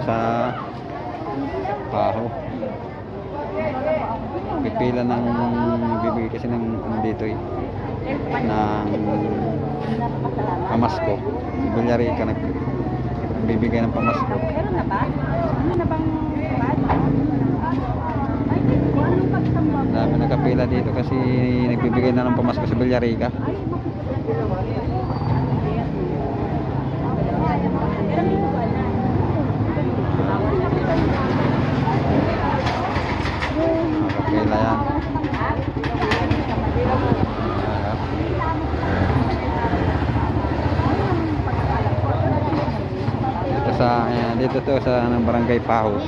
sa Paho. Pipila ng bibigay kasi ng ano dito eh, ng pamasko. Si Villarica nagbibigay ng pamasko. Meron na ba? Ano na bang ay, anong pagsamba? Dami nakapila dito kasi nagbibigay na ng pamasko si Villarica. Nakapila yan. Dito to sa Barangay Paho.